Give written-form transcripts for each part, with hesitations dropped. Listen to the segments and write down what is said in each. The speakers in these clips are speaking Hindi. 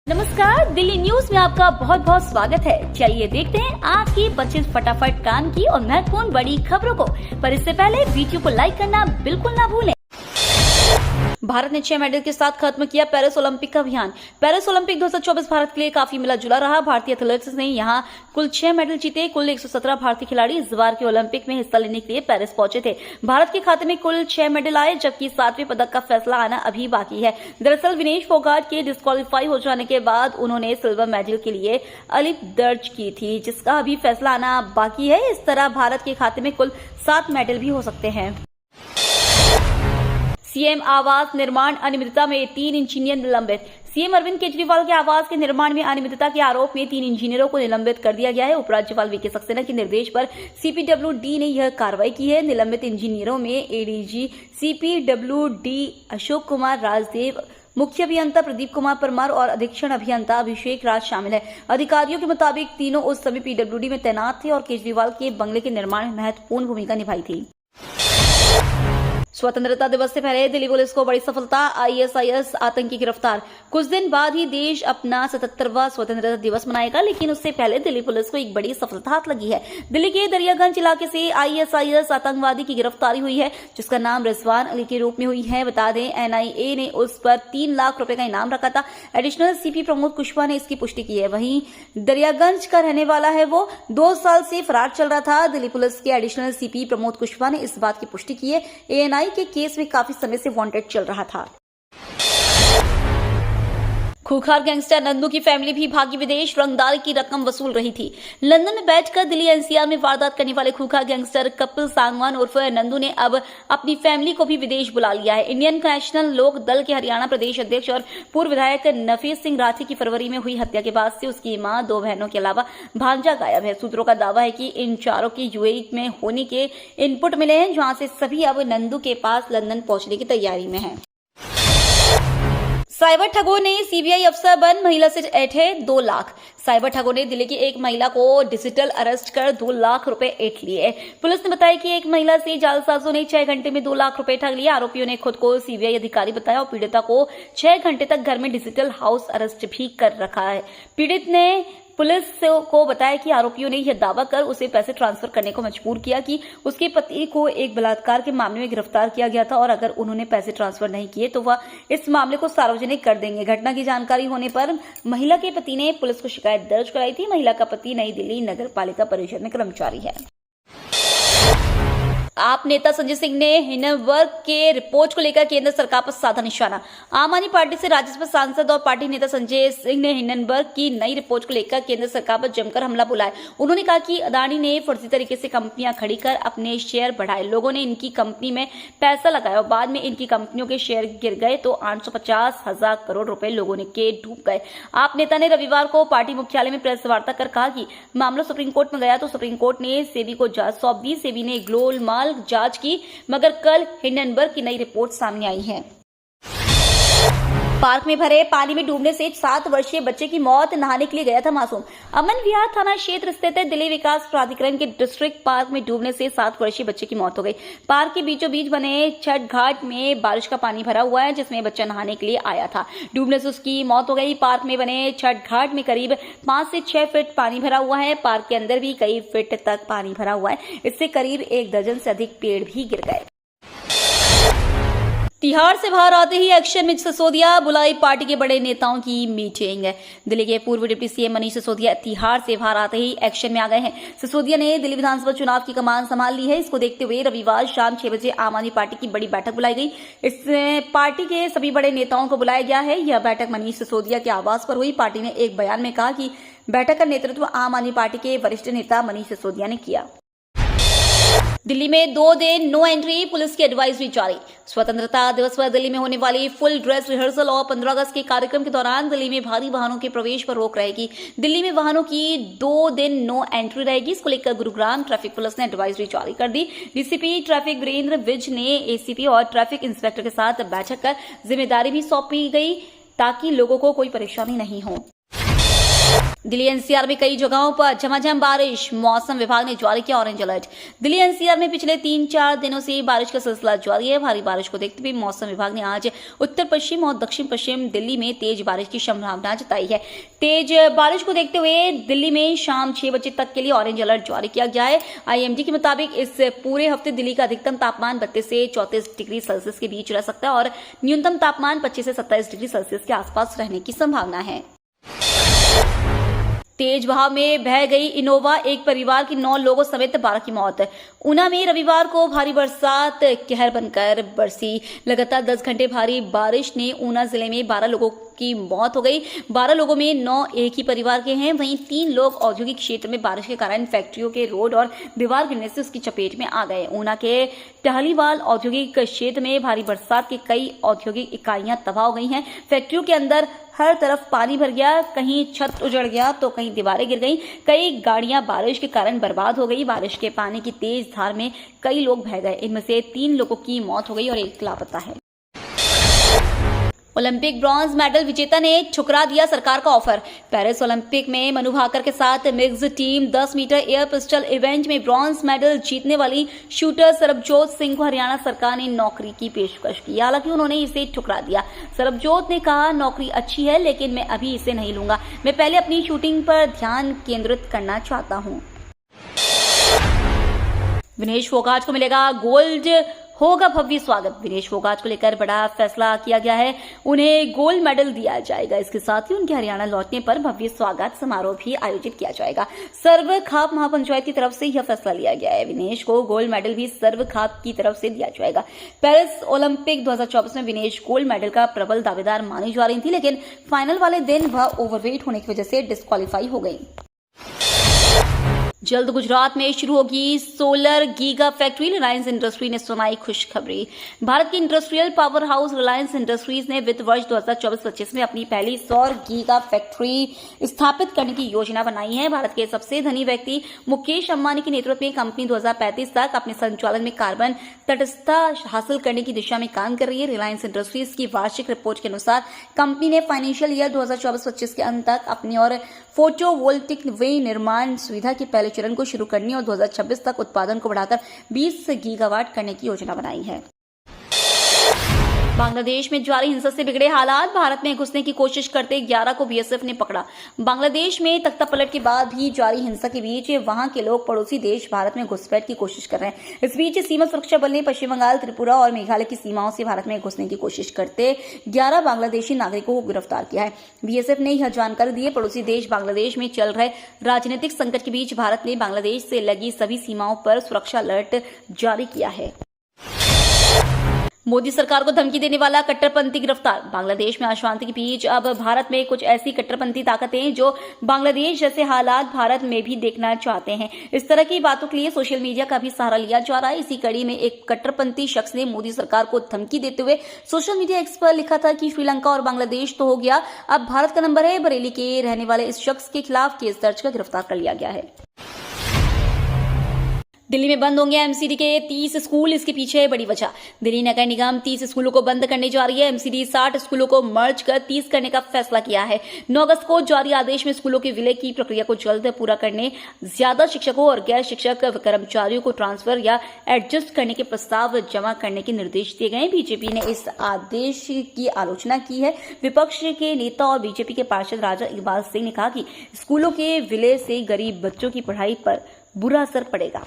नमस्कार, दिल्ली न्यूज में आपका बहुत बहुत स्वागत है। चलिए देखते हैं आज की 25 फटाफट काम की और महत्वपूर्ण बड़ी खबरों को। पर इससे पहले वीडियो को लाइक करना बिल्कुल ना भूलें। भारत ने 6 मेडल के साथ खत्म किया पेरिस ओलंपिक का अभियान। पेरिस ओलंपिक 2024 भारत के लिए काफी मिला जुला रहा। भारतीय एथलीट्स ने यहां कुल 6 मेडल जीते। कुल 117 भारतीय खिलाड़ी इस बार के ओलंपिक में हिस्सा लेने के लिए पेरिस पहुंचे थे। भारत के खाते में कुल 6 मेडल आए, जबकि 7वें पदक का फैसला आना अभी बाकी है। दरअसल विनेश फोगाट के डिस्क्वालीफाई हो जाने के बाद उन्होंने सिल्वर मेडल के लिए अलिफ दर्ज की थी, जिसका अभी फैसला आना बाकी है। इस तरह भारत के खाते में कुल 7 मेडल भी हो सकते हैं। सीएम आवास निर्माण अनियमितता में 3 इंजीनियर निलंबित। सीएम अरविंद केजरीवाल के आवास के निर्माण में अनियमितता के आरोप में 3 इंजीनियरों को निलंबित कर दिया गया है। उपराज्यपाल वीके सक्सेना के निर्देश पर सीपीडब्ल्यूडी ने यह कार्रवाई की है। निलंबित इंजीनियरों में एडीजी सीपीडब्ल्यूडी अशोक कुमार राजदेव, मुख्य अभियंता प्रदीप कुमार परमार और अधीक्षण अभियंता अभिषेक राज शामिल है। अधिकारियों के मुताबिक तीनों उस समय पीडब्ल्यूडी में तैनात थे और केजरीवाल के बंगले के निर्माण में महत्वपूर्ण भूमिका निभाई थी। स्वतंत्रता दिवस से पहले दिल्ली पुलिस को बड़ी सफलता, आईएसआईएस आतंकी गिरफ्तार। कुछ दिन बाद ही देश अपना 77वां स्वतंत्रता दिवस मनाएगा, लेकिन उससे पहले दिल्ली पुलिस को एक बड़ी सफलता हाथ लगी है। दिल्ली के दरियागंज इलाके से आईएसआईएस आतंकवादी की गिरफ्तारी हुई है, जिसका नाम रिजवान अली के रूप में हुई है। बता दें, एनआईए ने उस पर 3 लाख रुपए का इनाम रखा था। एडिशनल सीपी प्रमोद कुशवाहा ने इसकी पुष्टि की है। वहीं दरियागंज का रहने वाला है वो 2 साल से फरार चल रहा था। दिल्ली पुलिस के एडिशनल सीपी प्रमोद कुशवाहा ने इस बात की पुष्टि की है। एएनआई के केस में काफी समय से वांटेड चल रहा था। खूंखार गैंगस्टर नंदू की फैमिली भी भागी विदेश, रंगदारी की रकम वसूल रही थी। लंदन में बैठकर दिल्ली एनसीआर में वारदात करने वाले खूंखार गैंगस्टर कपिल सांगवान उर्फ नंदू ने अब अपनी फैमिली को भी विदेश बुला लिया है। इंडियन नेशनल लोक दल के हरियाणा प्रदेश अध्यक्ष और पूर्व विधायक नफीस सिंह राठी की फरवरी में हुई हत्या के बाद से उसकी मां, 2 बहनों के अलावा भांजा गायब है। सूत्रों का दावा है कि इन चारों के यूएई में होने के इनपुट मिले हैं, जहां से सभी अब नंदू के पास लंदन पहुंचने की तैयारी में है। साइबर ठगों ने सीबीआई अफसर बन महिला से ऐंठे 2 लाख। साइबर ठगों ने दिल्ली की एक महिला को डिजिटल अरेस्ट कर 2 लाख रुपए ऐंठ लिए। पुलिस ने बताया कि एक महिला से जालसाजों ने 6 घंटे में 2 लाख रुपए ठग लिए। आरोपियों ने खुद को सीबीआई अधिकारी बताया और पीड़िता को 6 घंटे तक घर में डिजिटल हाउस अरेस्ट भी कर रखा है। पीड़ित ने पुलिस को बताया कि आरोपियों ने यह दावा कर उसे पैसे ट्रांसफर करने को मजबूर किया कि उसके पति को एक बलात्कार के मामले में गिरफ्तार किया गया था और अगर उन्होंने पैसे ट्रांसफर नहीं किए तो वह इस मामले को सार्वजनिक कर देंगे। घटना की जानकारी होने पर महिला के पति ने पुलिस को शिकायत दर्ज कराई थी। महिला का पति नई दिल्ली नगर पालिका परिषद में कर्मचारी है। आप नेता संजय सिंह ने हिंडनबर्ग के रिपोर्ट को लेकर केंद्र सरकार पर साधा निशाना। आम आदमी पार्टी से राज्यसभा सांसद और पार्टी नेता संजय सिंह ने हिंडनबर्ग की नई रिपोर्ट को लेकर केंद्र सरकार पर जमकर हमला बोला। उन्होंने कहा कि अदानी ने फर्जी तरीके से कंपनियां खड़ी कर अपने शेयर बढ़ाए। लोगों ने इनकी कंपनी में पैसा लगाया और बाद में इनकी कंपनियों के शेयर गिर गए तो 850,000 करोड़ रुपए लोगों ने के डूब गए। आप नेता ने रविवार को पार्टी मुख्यालय में प्रेस वार्ता कर कहा कि मामला सुप्रीम कोर्ट में गया तो सुप्रीम कोर्ट ने सेबी को जांच सौंप दी। सेबी ने गोलमाल जांच की, मगर कल हिंडनबर्ग की नई रिपोर्ट सामने आई है। पार्क में भरे पानी में डूबने से 7 वर्षीय बच्चे की मौत। नहाने के लिए गया था मासूम। अमन विहार थाना क्षेत्र स्थित दिल्ली विकास प्राधिकरण के डिस्ट्रिक्ट पार्क में डूबने से 7 वर्षीय बच्चे की मौत हो गई। पार्क के बीचों बीच बने छठ घाट में बारिश का पानी भरा हुआ है, जिसमें बच्चा नहाने के लिए आया था। डूबने से उसकी मौत हो गई। पार्क में बने छठ घाट में करीब 5 से 6 फीट पानी भरा हुआ है। पार्क के अंदर भी कई फीट तक पानी भरा हुआ है। इससे करीब 1 दर्जन से अधिक पेड़ भी गिर गए। तिहाड़ से बाहर आते ही एक्शन में सिसोदिया, बुलाई पार्टी के बड़े नेताओं की मीटिंग। दिल्ली के पूर्व डिप्टी सीएम मनीष सिसोदिया तिहाड़ से बाहर आते ही एक्शन में आ गए हैं। सिसोदिया ने दिल्ली विधानसभा चुनाव की कमान संभाल ली है। इसको देखते हुए रविवार शाम 6 बजे आम आदमी पार्टी की बड़ी बैठक बुलाई गई। इसमें पार्टी के सभी बड़े नेताओं को बुलाया गया है। यह बैठक मनीष सिसोदिया के आवास पर हुई। पार्टी ने एक बयान में कहा कि बैठक का नेतृत्व आम आदमी पार्टी के वरिष्ठ नेता मनीष सिसोदिया ने किया। दिल्ली में 2 दिन नो एंट्री, पुलिस की एडवाइजरी जारी। स्वतंत्रता दिवस पर दिल्ली में होने वाली फुल ड्रेस रिहर्सल और 15 अगस्त के कार्यक्रम के दौरान दिल्ली में भारी वाहनों के प्रवेश पर रोक रहेगी। दिल्ली में वाहनों की 2 दिन नो एंट्री रहेगी। इसको लेकर गुरुग्राम ट्रैफिक पुलिस ने एडवाइजरी जारी कर दी। डीसीपी ट्रैफिक वीरेंद्र विज ने एसीपी और ट्रैफिक इंस्पेक्टर के साथ बैठक कर जिम्मेदारी भी सौंपी गई ताकि लोगों को कोई परेशानी नहीं हो। दिल्ली एनसीआर में कई जगहों पर झमाझम बारिश, मौसम विभाग ने जारी किया ऑरेंज अलर्ट। दिल्ली एनसीआर में पिछले 3-4 दिनों से बारिश का सिलसिला जारी है। भारी बारिश को देखते हुए मौसम विभाग ने आज उत्तर पश्चिम और दक्षिण पश्चिम दिल्ली में तेज बारिश की संभावना जताई है। तेज बारिश को देखते हुए दिल्ली में शाम 6 बजे तक के लिए ऑरेंज अलर्ट जारी किया गया है। आईएमडी के मुताबिक इस पूरे हफ्ते दिल्ली का अधिकतम तापमान 32 से 34 डिग्री सेल्सियस के बीच रह सकता है और न्यूनतम तापमान 25 से 27 डिग्री सेल्सियस के आसपास रहने की संभावना है। तेज बहाव में बह गई इनोवा, एक परिवार की 9 लोगों समेत 12 की मौत। ऊना में रविवार को भारी बरसात कहर बनकर बरसी। लगातार 10 घंटे भारी बारिश ने ऊना जिले में 12 लोगों की मौत हो गई। 12 लोगों में 9 एक ही परिवार के हैं। वहीं 3 लोग औद्योगिक क्षेत्र में बारिश के कारण फैक्ट्रियों के रोड और दीवार गिरने से उसकी चपेट में आ गए। ऊना के टहलीवाल औद्योगिक क्षेत्र में भारी बरसात के कई औद्योगिक इकाइयां तबाह हो गई हैं। फैक्ट्रियों के अंदर हर तरफ पानी भर गया, कहीं छत उजड़ गया तो कहीं दीवारें गिर गईं। कई गाड़ियां बारिश के कारण बर्बाद हो गई। बारिश के पानी की तेज धार में कई लोग बह गए। इनमें से 3 लोगों की मौत हो गई और 1 लापता है। ओलंपिक ब्रॉन्ज मेडल विजेता ने ठुकरा दिया सरकार का ऑफर। पेरिस ओलंपिक में मनु भाकर के साथ mixed team 10 metre air pistol event में ब्रॉन्ज मेडल जीतने वाली शूटर सरबजोत सिंह को हरियाणा सरकार ने नौकरी की पेशकश की। हालांकि उन्होंने इसे ठुकरा दिया। सरबजोत ने कहा, नौकरी अच्छी है लेकिन मैं अभी इसे नहीं लूंगा। मैं पहले अपनी शूटिंग पर ध्यान केंद्रित करना चाहता हूं। विनेश फोगाट को मिलेगा गोल्ड, होगा भव्य स्वागत। विनेश फोगाट को लेकर बड़ा फैसला किया गया है। उन्हें गोल्ड मेडल दिया जाएगा। इसके साथ ही उनके हरियाणा लौटने पर भव्य स्वागत समारोह भी आयोजित किया जाएगा। सर्व खाप महापंचायत की तरफ से यह फैसला लिया गया है। विनेश को गोल्ड मेडल भी सर्व खाप की तरफ से दिया जाएगा। पेरिस ओलंपिक 2024 में विनेश गोल्ड मेडल का प्रबल दावेदार मानी जा रही थी, लेकिन फाइनल वाले दिन वह ओवरवेट होने की वजह से डिस्क्वालीफाई हो गई। जल्द गुजरात में शुरू होगी solar giga factory, Reliance industry ने सुनाई खुशखबरी। भारत की industrial power house Reliance industries ने वित्त वर्ष 2024-25 में अपनी पहली सौर गीगा फैक्ट्री स्थापित करने की योजना बनाई है। भारत के सबसे धनी व्यक्ति मुकेश अंबानी के नेतृत्व में कंपनी 2035 तक अपने संचालन में कार्बन तटस्थता हासिल करने की दिशा में काम कर रही है। रिलायंस इंडस्ट्रीज की वार्षिक रिपोर्ट के अनुसार कंपनी ने फाइनेंशियल ईयर 2024-25 के अंत तक अपनी और फोटोवोल्टिक निर्माण सुविधा के पहले चरण को शुरू करने और 2026 तक उत्पादन को बढ़ाकर 20 गीगावाट करने की योजना बनाई है। बांग्लादेश में जारी हिंसा से बिगड़े हालात, भारत में घुसने की कोशिश करते 11 को बीएसएफ ने पकड़ा। बांग्लादेश में तख्तापलट के बाद भी जारी हिंसा के बीच वहां के लोग पड़ोसी देश भारत में घुसपैठ की कोशिश कर रहे हैं। इस बीच सीमा सुरक्षा बल ने पश्चिम बंगाल, त्रिपुरा और मेघालय की सीमाओं से भारत में घुसने की कोशिश करते 11 बांग्लादेशी नागरिकों को गिरफ्तार किया है। बीएसएफ ने यह जानकारी दी है। पड़ोसी देश बांग्लादेश में चल रहे राजनीतिक संकट के बीच भारत ने बांग्लादेश से लगी सभी सीमाओं पर सुरक्षा अलर्ट जारी किया है। मोदी सरकार को धमकी देने वाला कट्टरपंथी गिरफ्तार। बांग्लादेश में अशांति के बीच अब भारत में कुछ ऐसी कट्टरपंथी ताकतें जो बांग्लादेश जैसे हालात भारत में भी देखना चाहते हैं। इस तरह की बातों के लिए सोशल मीडिया का भी सहारा लिया जा रहा है। इसी कड़ी में एक कट्टरपंथी शख्स ने मोदी सरकार को धमकी देते हुए सोशल मीडिया एक्स पर लिखा था कि श्रीलंका और बांग्लादेश तो हो गया, अब भारत का नंबर है। बरेली के रहने वाले इस शख्स के खिलाफ केस दर्ज कर गिरफ्तार कर लिया गया है। दिल्ली में बंद होंगे एमसीडी के 30 स्कूल, इसके पीछे बड़ी वजह। दिल्ली नगर निगम 30 स्कूलों को बंद करने जा रही है। एमसीडी 60 स्कूलों को मर्ज कर 30 करने का फैसला किया है। 9 अगस्त को जारी आदेश में स्कूलों के विलय की प्रक्रिया को जल्द पूरा करने, ज्यादा शिक्षकों और गैर शिक्षक कर्मचारियों को ट्रांसफर या एडजस्ट करने के प्रस्ताव जमा करने के निर्देश दिए गए। बीजेपी ने इस आदेश की आलोचना की है। विपक्ष के नेता और बीजेपी के पार्षद राजा इकबाल सिंह ने कहा कि स्कूलों के विलय से गरीब बच्चों की पढ़ाई पर बुरा असर पड़ेगा।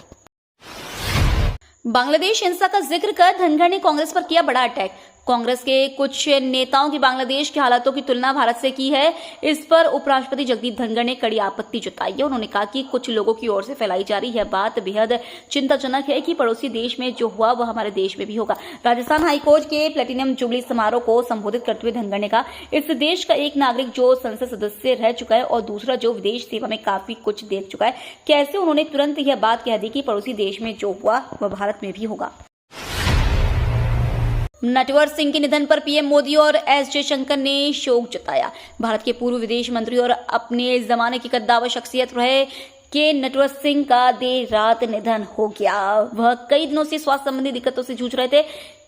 बांग्लादेश हिंसा का जिक्र कर धनखड़ ने कांग्रेस पर किया बड़ा अटैक। कांग्रेस के कुछ नेताओं की बांग्लादेश के हालातों की तुलना भारत से की है। इस पर उपराष्ट्रपति जगदीप धनखड़ ने कड़ी आपत्ति जताई है। उन्होंने कहा कि कुछ लोगों की ओर से फैलाई जा रही यह बात बेहद चिंताजनक है कि पड़ोसी देश में जो हुआ वह हमारे देश में भी होगा। राजस्थान हाईकोर्ट के प्लेटिनम जुबली समारोह को संबोधित करते हुए धनखड़ ने कहा, इस देश का एक नागरिक जो संसद सदस्य रह चुका है और दूसरा जो विदेश सेवा में काफी कुछ देख चुका है, कैसे उन्होंने तुरंत यह बात कह दी कि पड़ोसी देश में जो हुआ वह भारत में भी होगा। नटवर सिंह के निधन पर पीएम मोदी और एस जयशंकर ने शोक जताया। भारत के पूर्व विदेश मंत्री और अपने जमाने की कद्दावर शख्सियत रहे के नटवर सिंह का देर रात निधन हो गया। वह कई दिनों से स्वास्थ्य संबंधी दिक्कतों से जूझ रहे थे।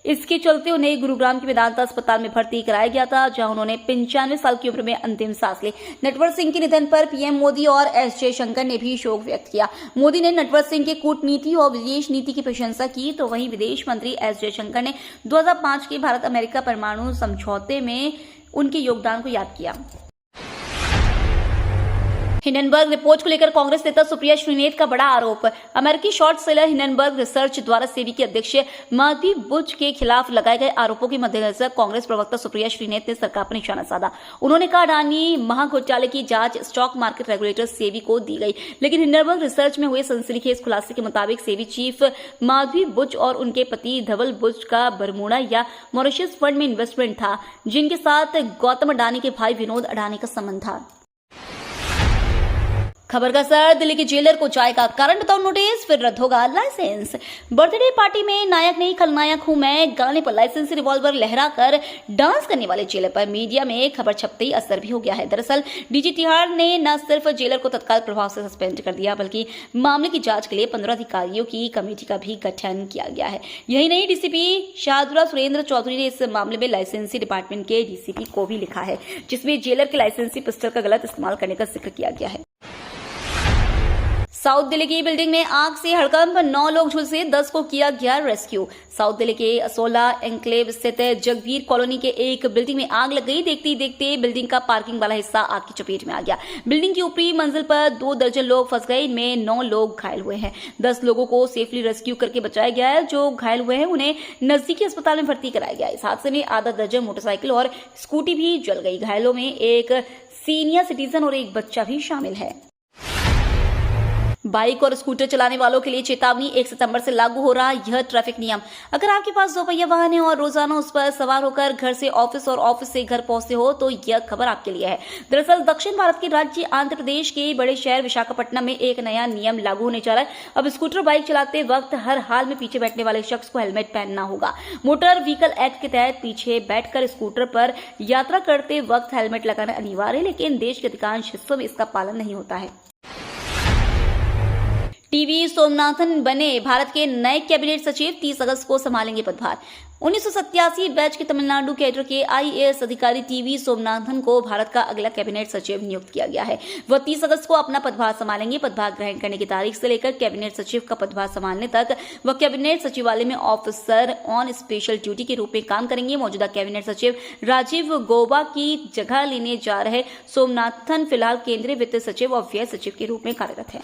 इसके चलते उन्हें गुरुग्राम के वेदांता अस्पताल में भर्ती कराया गया था, जहां उन्होंने 95 साल की उम्र में अंतिम सांस ली। नटवर सिंह के निधन पर पीएम मोदी और एस जयशंकर ने भी शोक व्यक्त किया। मोदी ने नटवर सिंह के कूटनीति और विदेश नीति की प्रशंसा की, तो वहीं विदेश मंत्री एस जयशंकर ने 2005 के भारत अमेरिका परमाणु समझौते में उनके योगदान को याद किया। हिंडनबर्ग रिपोर्ट को लेकर कांग्रेस नेता सुप्रिया श्रीनेत का बड़ा आरोप। अमेरिकी शॉर्ट सेलर हिंडनबर्ग रिसर्च द्वारा सेबी के अध्यक्ष माधवी बुच के खिलाफ लगाए गए आरोपों के मद्देनजर कांग्रेस प्रवक्ता सुप्रिया श्रीनेत ने सरकार पर निशाना साधा। उन्होंने कहा, अडानी महाघोटाले की जांच स्टॉक मार्केट रेगुलेटर सेबी को दी गई, लेकिन हिंडनबर्ग रिसर्च में हुए सनसनीखेज खुलासे के मुताबिक सेबी चीफ माधवी बुच और उनके पति धवल बुच का बरमूडा या मॉरिशस फंड में इन्वेस्टमेंट था, जिनके साथ गौतम अडानी के भाई विनोद अडानी का संबंध था। खबर का असर, दिल्ली के जेलर को जाएगा कारण बताओ नोटिस, फिर रद्द होगा लाइसेंस। बर्थडे पार्टी में नायक नहीं खलनायक हूं मैं गाने पर लाइसेंसी रिवॉल्वर लहराकर डांस करने वाले जेलर पर मीडिया में खबर छपते ही असर भी हो गया है। दरअसल डीजी तिहाड़ ने न सिर्फ जेलर को तत्काल प्रभाव से सस्पेंड कर दिया, बल्कि मामले की जांच के लिए 15 अधिकारियों की कमेटी का भी गठन किया गया है। यही नहीं, डीसीपी शाहदुरा सुरेंद्र चौधरी ने इस मामले में लाइसेंसी डिपार्टमेंट के डीसीपी को भी लिखा है, जिसमें जेलर के लाइसेंसी पिस्टल का गलत इस्तेमाल करने का जिक्र किया गया है। साउथ दिल्ली की बिल्डिंग में आग से हड़कंप, 9 लोग झुलसे, 10 को किया गया रेस्क्यू। साउथ दिल्ली के असोला एन्क्लेव स्थित जगवीर कॉलोनी के एक बिल्डिंग में आग लग गई। देखते ही देखते बिल्डिंग का पार्किंग वाला हिस्सा आग की चपेट में आ गया। बिल्डिंग की ऊपरी मंजिल पर 2 दर्जन लोग फंस गए, इनमें 9 लोग घायल हुए हैं। 10 लोगों को सेफली रेस्क्यू करके बचाया गया है। जो घायल हुए हैं उन्हें नजदीकी अस्पताल में भर्ती कराया गया। इस हादसे में आधा दर्जन मोटरसाइकिल और स्कूटी भी जल गई। घायलों में एक सीनियर सिटीजन और एक बच्चा भी शामिल है। बाइक और स्कूटर चलाने वालों के लिए चेतावनी, 1 सितंबर से लागू हो रहा यह ट्रैफिक नियम। अगर आपके पास 2 पहिया वाहन है और रोजाना उस पर सवार होकर घर से ऑफिस और ऑफिस से घर पहुंचते हो तो यह खबर आपके लिए है। दरअसल दक्षिण भारत के राज्य आंध्र प्रदेश के बड़े शहर विशाखापट्टनम में एक नया नियम लागू होने जा रहा है। अब स्कूटर बाइक चलाते वक्त हर हाल में पीछे बैठने वाले शख्स को हेलमेट पहनना होगा। मोटर व्हीकल एक्ट के तहत पीछे बैठकर स्कूटर पर यात्रा करते वक्त हेलमेट लगाना अनिवार्य है, लेकिन देश के अधिकांश हिस्सों में इसका पालन नहीं होता है। टीवी सोमनाथन बने भारत के नए कैबिनेट सचिव, 30 अगस्त को संभालेंगे पदभार। 1987 बैच के तमिलनाडु कैडर के आईएएस अधिकारी टीवी सोमनाथन को भारत का अगला कैबिनेट सचिव नियुक्त किया गया है। वह 30 अगस्त को अपना पदभार संभालेंगे। पदभार ग्रहण करने की तारीख से लेकर कैबिनेट सचिव का पदभार संभालने तक वह कैबिनेट सचिवालय में ऑफिसर ऑन स्पेशल ड्यूटी के रूप में काम करेंगे। मौजूदा कैबिनेट सचिव राजीव गौबा की जगह लेने जा रहे सोमनाथन फिलहाल केंद्रीय वित्त सचिव और व्यय सचिव के रूप में कार्यरत है।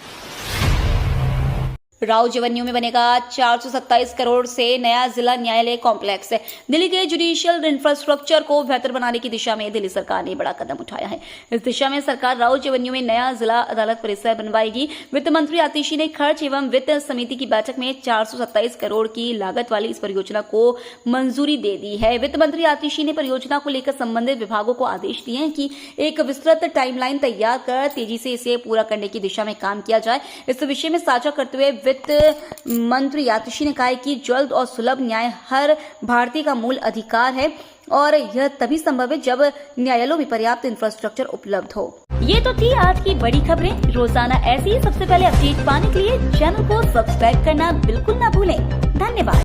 राव जेवन्यू में बनेगा 427 करोड़ से नया जिला न्यायालय कॉम्प्लेक्स। दिल्ली के जुडिशियल इंफ्रास्ट्रक्चर को बेहतर बनाने की दिशा में दिल्ली सरकार ने बड़ा कदम उठाया है। इस दिशा में सरकार राव जेवन्यू में नया जिला अदालत परिसर बनवाएगी। वित्त मंत्री आतिशी ने खर्च एवं वित्त समिति की बैठक में 427 करोड़ की लागत वाली इस परियोजना को मंजूरी दे दी है। वित्त मंत्री आतिशी ने परियोजना को लेकर संबंधित विभागों को आदेश दिए हैं कि एक विस्तृत टाइमलाइन तैयार कर तेजी से इसे पूरा करने की दिशा में काम किया जाए। इस विषय में साझा करते हुए वित्त मंत्री आतिशी ने कहा कि जल्द और सुलभ न्याय हर भारतीय का मूल अधिकार है और यह तभी संभव है जब न्यायालयों में पर्याप्त इंफ्रास्ट्रक्चर उपलब्ध हो। ये तो थी आज की बड़ी खबरें। रोजाना ऐसी सबसे पहले अपडेट पाने के लिए चैनल को सब्सक्राइब करना बिल्कुल ना भूलें। धन्यवाद।